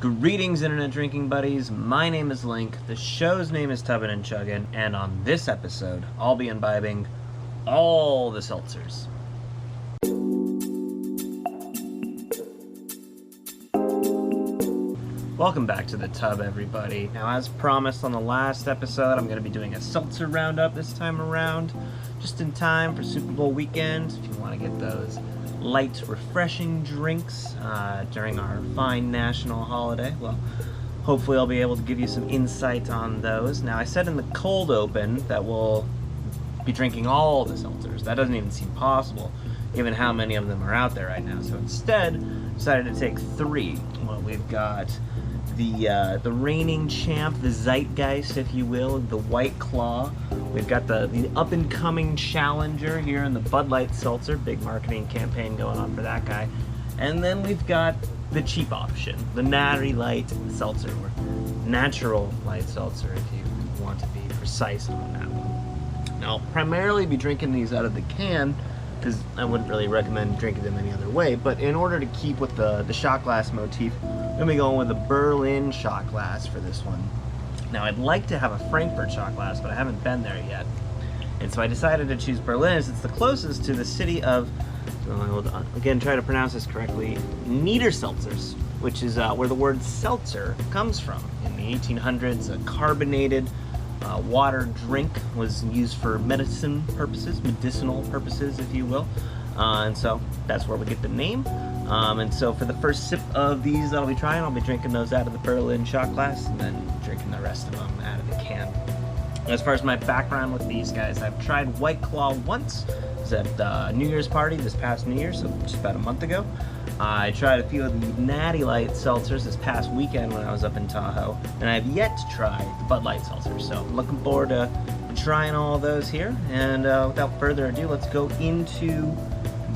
Greetings, internet drinking buddies. My name is Link, the show's name is Tubbin' and Chuggin', and on this episode, I'll be imbibing all the seltzers. Welcome back to the tub, everybody. Now, as promised on the last episode, I'm going to be doing a seltzer roundup this time around, just in time for Super Bowl weekend, if you want to get those light, refreshing drinks during our fine national holiday. Well, hopefully I'll be able to give you some insight on those. Now, I said in the cold open that we'll be drinking all the seltzers. That doesn't even seem possible, given how many of them are out there right now. So instead, I decided to take three. Well, we've got the reigning champ, the zeitgeist, if you will, the White Claw. We've got the up-and-coming challenger here in the Bud Light Seltzer. Big marketing campaign going on for that guy. And then we've got the cheap option, the Natty Light Seltzer, or Natural Light Seltzer, if you want to be precise on that one. Now, I'll primarily be drinking these out of the can, because I wouldn't really recommend drinking them any other way, but in order to keep with the shot glass motif, I'm going to be going with a Berlin shot glass for this one. Now, I'd like to have a Frankfurt shot glass, but I haven't been there yet. And so I decided to choose Berlin as it's the closest to the city of, I'll again try to pronounce this correctly, Niederselzers, which is where the word seltzer comes from. In the 1800s, a carbonated water drink was used for medicinal purposes, if you will. And so that's where we get the name. And so for the first sip of these that I'll be trying, I'll be drinking those out of the Berlin shot glass and then drinking the rest of them out of the can. As far as my background with these guys, I've tried White Claw once. It was at a New Year's party this past New Year, so just about a month ago. I tried a few of the Natty Light Seltzers this past weekend when I was up in Tahoe, and I've yet to try the Bud Light Seltzer, so I'm looking forward to trying all of those here. And without further ado, let's go into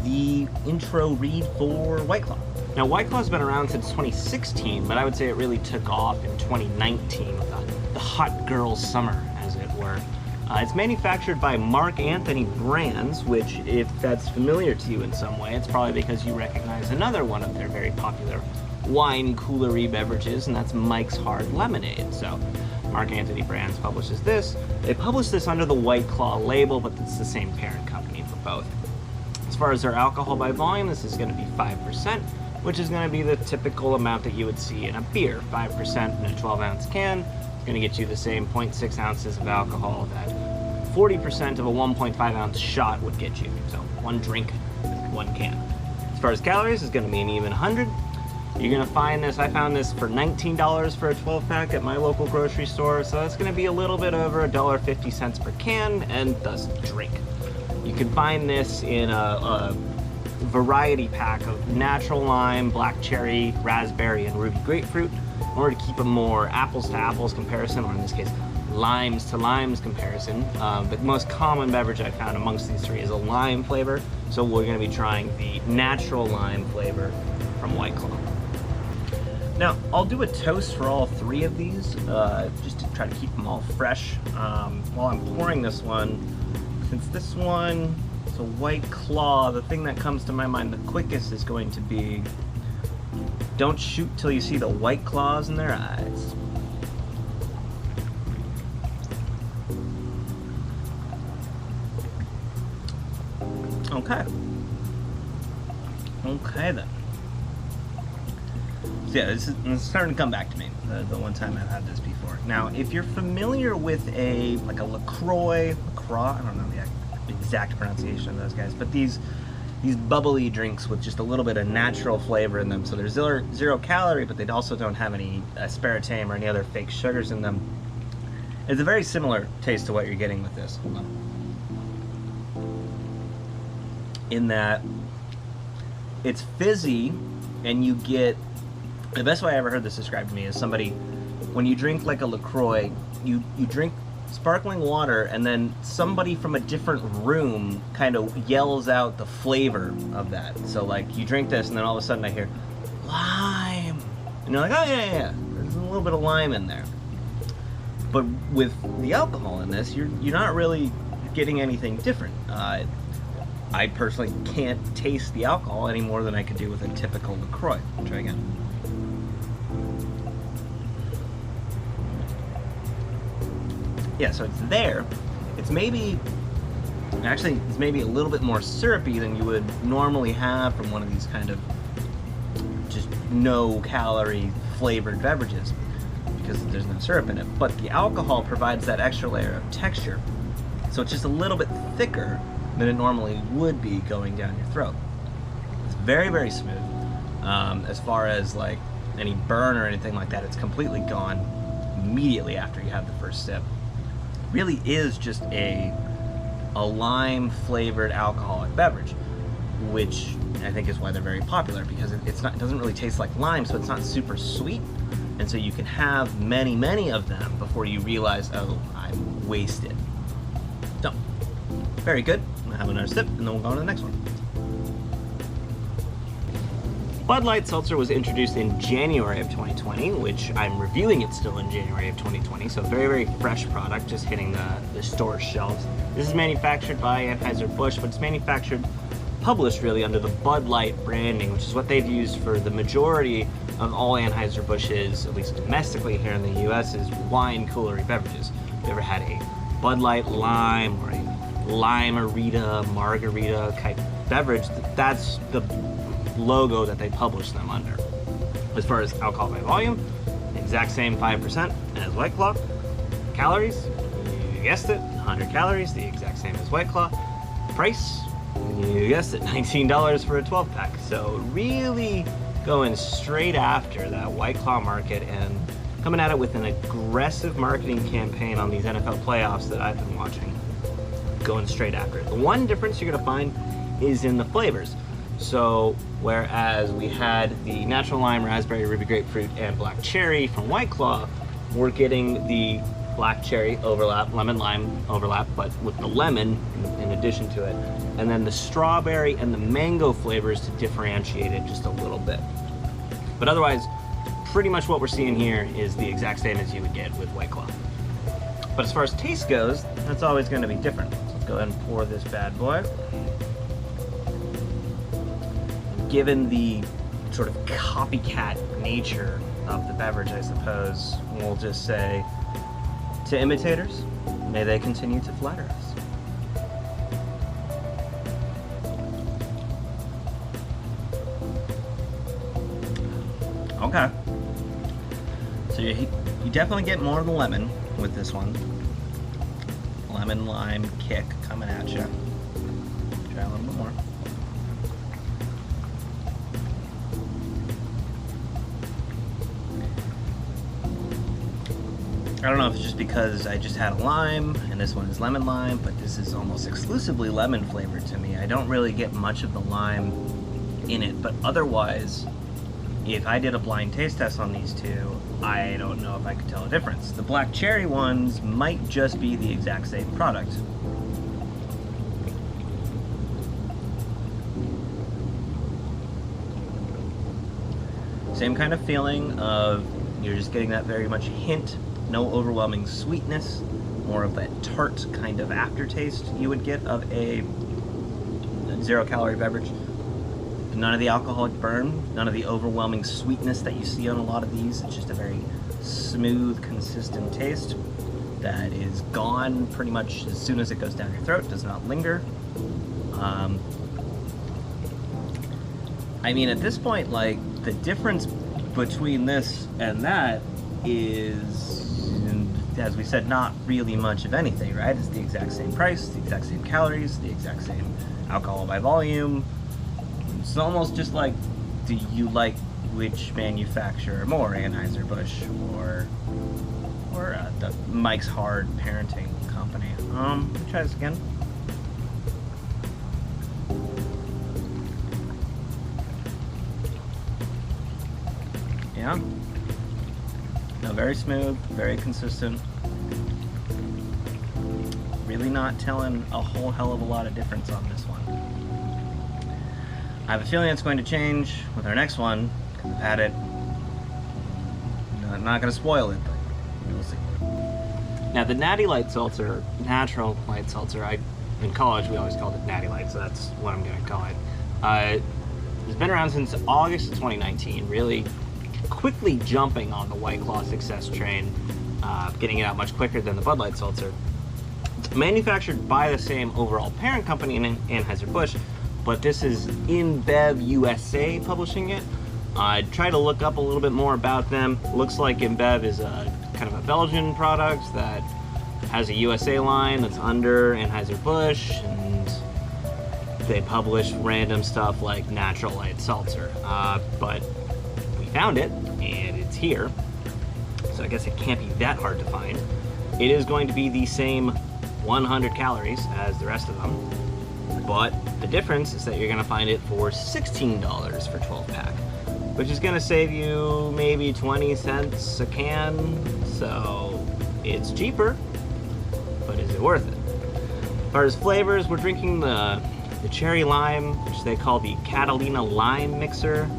the intro read for White Claw. Now, White Claw's been around since 2016, but I would say it really took off in 2019 with the hot girl summer, as it were. It's manufactured by Mark Anthony Brands, which, if that's familiar to you in some way, it's probably because you recognize another one of their very popular wine coolery beverages, and that's Mike's Hard Lemonade. So Mark Anthony Brands publishes this. They publish this under the White Claw label, but it's the same parent company for both. As far as their alcohol by volume, this is going to be 5%, which is going to be the typical amount that you would see in a beer. 5% in a 12-ounce can is going to get you the same 0.6 ounces of alcohol that 40% of a 1.5-ounce shot would get you. So one drink, one can. As far as calories, it's going to be an even 100. You're going to find this, I found this for $19 for a 12-pack at my local grocery store, so that's going to be a little bit over $1.50 per can, and thus drink. You can find this in a variety pack of natural lime, black cherry, raspberry, and ruby grapefruit in order to keep a more apples-to-apples comparison, or in this case, limes-to-limes comparison. The most common beverage I found amongst these three is a lime flavor, so we're going to be trying the natural lime flavor from White Claw. Now, I'll do a toast for all three of these, just to try to keep them all fresh. While I'm pouring this one, since this one is a White Claw, the thing that comes to my mind the quickest is going to be, don't shoot till you see the White Claws in their eyes. Okay. Okay then. So yeah, this is starting to come back to me, the one time I've had this before. Now, if you're familiar with like a LaCroix, I don't know the exact pronunciation of those guys, but these bubbly drinks with just a little bit of natural flavor in them. So they're zero calorie, but they also don't have any aspartame or any other fake sugars in them. It's a very similar taste to what you're getting with this. Hold on. In that it's fizzy, and you get, the best way I ever heard this described to me is somebody, when you drink like a LaCroix, you drink sparkling water, and then somebody from a different room kind of yells out the flavor of that. So like you drink this, and then all of a sudden I hear lime, and you're like, oh yeah, there's a little bit of lime in there. But with the alcohol in this, you're not really getting anything different. I personally can't taste the alcohol any more than I could do with a typical LaCroix. Try again. yeah, so it's there. It's maybe, actually, it's maybe a little bit more syrupy than you would normally have from one of these kind of just no-calorie flavored beverages, because there's no syrup in it. But the alcohol provides that extra layer of texture, so it's just a little bit thicker than it normally would be going down your throat. It's very, very smooth. As far as like any burn or anything like that, it's completely gone immediately after you have the first sip. Really is just a lime flavored alcoholic beverage, which I think is why they're very popular, because it doesn't really taste like lime, so it's not super sweet, and so you can have many of them before you realize, oh, I'm wasted. So, very good. I'm gonna have another sip and then we'll go on to the next one. Bud Light Seltzer was introduced in January of 2020, which I'm reviewing it still in January of 2020, so very fresh product, just hitting the store shelves. This is manufactured by Anheuser-Busch, but it's published really under the Bud Light branding, which is what they've used for the majority of all Anheuser-Busch's, at least domestically here in the US, is wine coolery beverages. If you ever had a Bud Light Lime or a Lime-A-Rita, Margarita type beverage, that's the logo that they publish them under. As far as alcohol by volume, exact same 5% as White Claw. Calories, you guessed it, 100 calories, the exact same as White Claw. Price, you guessed it, $19 for a 12-pack. So really going straight after that White Claw market and coming at it with an aggressive marketing campaign on these NFL playoffs that I've been watching. Going straight after it. The one difference you're gonna find is in the flavors. So whereas we had the natural lime, raspberry, ruby grapefruit, and black cherry from White Claw, we're getting the black cherry overlap, lemon lime overlap, but with the lemon in addition to it. And then the strawberry and the mango flavors to differentiate it just a little bit. But otherwise, pretty much what we're seeing here is the exact same as you would get with White Claw. But as far as taste goes, that's always going to be different. So let's go ahead and pour this bad boy. Given the sort of copycat nature of the beverage, I suppose, we'll just say, to imitators, may they continue to flatter us. Okay. So you definitely get more of the lemon with this one. Lemon lime kick coming at you. Try a little bit more. I don't know if it's just because I just had a lime and this one is lemon lime, but this is almost exclusively lemon flavored to me. I don't really get much of the lime in it, but otherwise, if I did a blind taste test on these two, I don't know if I could tell a difference. The black cherry ones might just be the exact same product. Same kind of feeling of, you're just getting that very much hint. No overwhelming sweetness, more of that tart kind of aftertaste you would get of a 0-calorie beverage. None of the alcoholic burn, none of the overwhelming sweetness that you see on a lot of these. It's just a very smooth, consistent taste that is gone pretty much as soon as it goes down your throat, does not linger. I mean, at this point, like, the difference between this and that is, as we said, not really much of anything, right? It's the exact same price, the exact same calories, the exact same alcohol by volume. It's almost just like, do you like which manufacturer more, Anheuser-Busch or the Mike's Hard Parenting Company? Let me try this again. Yeah. No, very smooth, very consistent. Really not telling a whole hell of a lot of difference on this one. I have a feeling it's going to change with our next one, because I've had it. I'm not going to spoil it, but we will see. Now the Natty Light Seltzer, natural light seltzer, in college we always called it Natty Light, so that's what I'm going to call it. It's been around since August of 2019, really quickly jumping on the White Claw success train. getting it out much quicker than the Bud Light Seltzer. It's manufactured by the same overall parent company, Anheuser-Busch, but this is InBev USA publishing it. I tried to look up a little bit more about them. Looks like InBev is a kind of a Belgian product that has a USA line that's under Anheuser-Busch, and they publish random stuff like natural light seltzer. But we found it, and it's here. So I guess it can't be that hard to find. It is going to be the same 100 calories as the rest of them, but the difference is that you're gonna find it for $16 for 12 pack, which is gonna save you maybe 20 cents a can, so it's cheaper, but is it worth it? As far as flavors, we're drinking the cherry lime, which they call the Catalina Lime Mixer.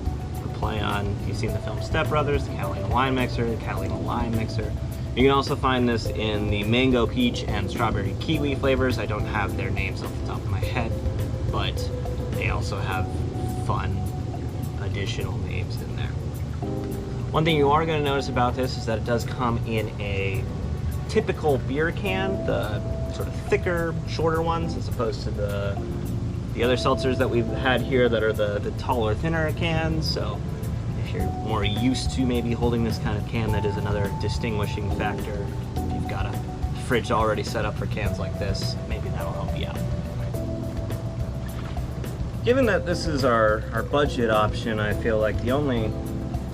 Play on, if you've seen the film Step Brothers, the Catalina Wine Mixer, the Catalina Lime Mixer. You can also find this in the mango, peach, and strawberry kiwi flavors. I don't have their names off the top of my head, but they also have fun additional names in there. One thing you are going to notice about this is that it does come in a typical beer can, the sort of thicker, shorter ones, as opposed to the other seltzers that we've had here that are the taller, thinner cans. So if you're more used to maybe holding this kind of can, that is another distinguishing factor. If you've got a fridge already set up for cans like this, maybe that'll help you out. Given that this is our budget option, I feel like the only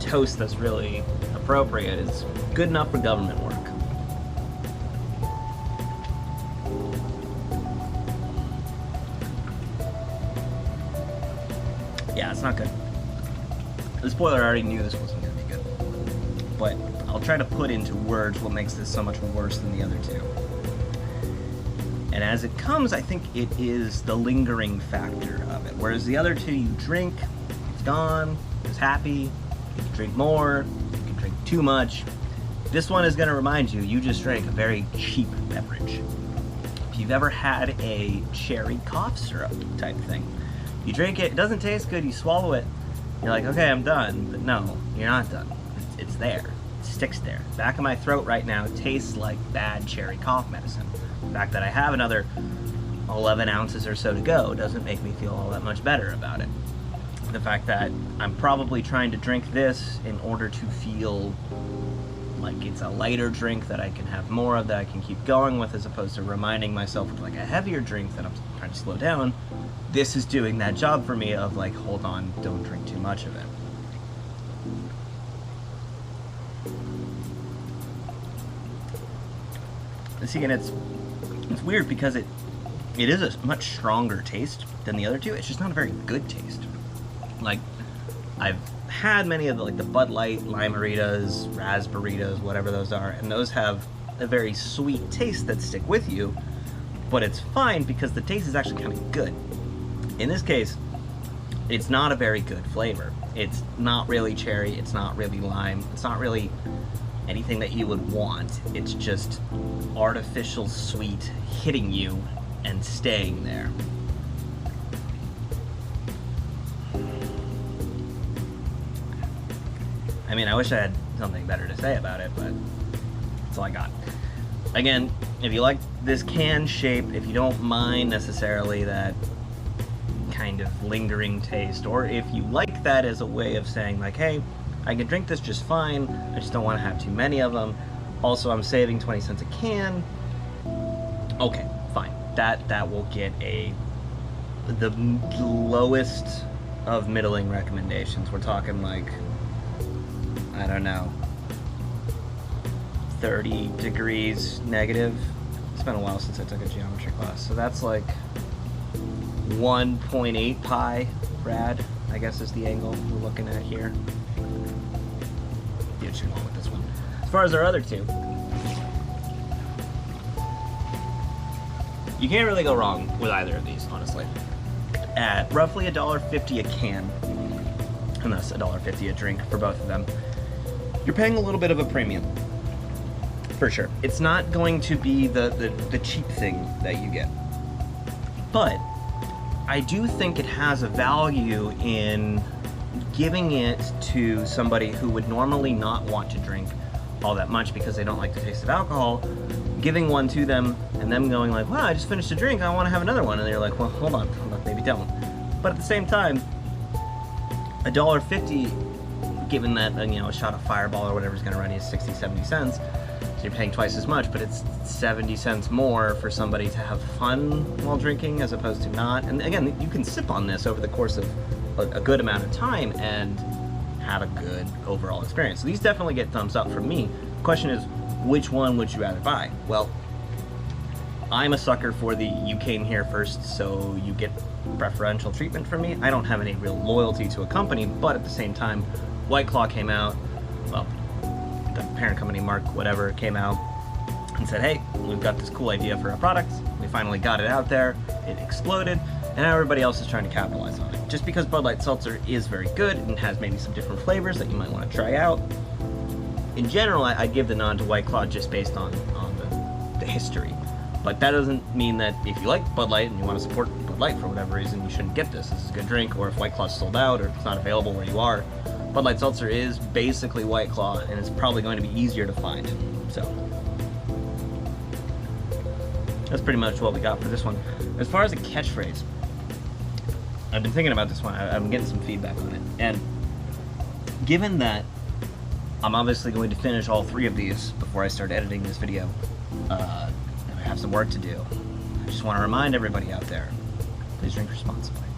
toast that's really appropriate is good enough for government work. Yeah, it's not good. The spoiler already knew this wasn't going to be good. But I'll try to put into words what makes this so much worse than the other two. And as it comes, I think it is the lingering factor of it. Whereas the other two, you drink, it's gone, it's happy, you can drink more, you can drink too much. This one is going to remind you, you just drank a very cheap beverage. If you've ever had a cherry cough syrup type thing, you drink it, it doesn't taste good, you swallow it, you're like, okay, I'm done. But no, you're not done. It's there. It sticks there. Back of my throat right now tastes like bad cherry cough medicine. The fact that I have another 11 ounces or so to go doesn't make me feel all that much better about it. The fact that I'm probably trying to drink this in order to feel like it's a lighter drink that I can have more of, that I can keep going with, as opposed to reminding myself of like a heavier drink that I'm trying to slow down. This is doing that job for me of like, hold on, don't drink too much of it. See, and it's weird because it is a much stronger taste than the other two. It's just not a very good taste. Like, I've had many of the, like the Bud Light, Lime-A-Ritas, Raspberries, whatever those are, and those have a very sweet taste that stick with you, but it's fine because the taste is actually kind of good. In this case, it's not a very good flavor. It's not really cherry, it's not really lime, it's not really anything that you would want. It's just artificial sweet hitting you and staying there. I mean, I wish I had something better to say about it, but that's all I got. Again, if you like this can shape, if you don't mind necessarily that kind of lingering taste, or if you like that as a way of saying like, hey, I can drink this just fine, I just don't want to have too many of them, also I'm saving 20 cents a can, okay, fine. That will get the lowest of middling recommendations. We're talking like, I don't know, 30 degrees negative. It's been a while since I took a geometry class, so that's like 1.8 pi rad, I guess is the angle we're looking at here. Yeah, just going with this one. As far as our other two, you can't really go wrong with either of these, honestly. At roughly $1.50 a can, and that's $1.50 a drink for both of them, you're paying a little bit of a premium, for sure. It's not going to be the cheap thing that you get, but I do think it has a value in giving it to somebody who would normally not want to drink all that much because they don't like the taste of alcohol, giving one to them and them going like, wow, I just finished a drink, I want to have another one. And they're like, well, hold on, maybe don't. But at the same time, $1.50, given that, you know, a shot of Fireball or whatever is going to run you 60, 70 cents, so you're paying twice as much, but it's 70 cents more for somebody to have fun while drinking as opposed to not. And again, you can sip on this over the course of a good amount of time and have a good overall experience. So these definitely get thumbs up from me. The question is, which one would you rather buy? Well, I'm a sucker for the you came here first, so you get preferential treatment from me. I don't have any real loyalty to a company, but at the same time, White Claw came out, well, the parent company, Mark whatever, came out and said, hey, we've got this cool idea for a product. We finally got it out there, it exploded, and now everybody else is trying to capitalize on it. Just because Bud Light Seltzer is very good and has maybe some different flavors that you might want to try out, in general, I give the nod to White Claw just based on the history. But that doesn't mean that if you like Bud Light and you want to support Bud Light for whatever reason, you shouldn't get this. This is a good drink, or if White Claw's sold out or if it's not available where you are, Bud Light Seltzer is basically White Claw, and it's probably going to be easier to find. So that's pretty much what we got for this one. As far as a catchphrase, I've been thinking about this one. I'm getting some feedback on it. And given that I'm obviously going to finish all 3 of these before I start editing this video, and I have some work to do, I just want to remind everybody out there, please drink responsibly.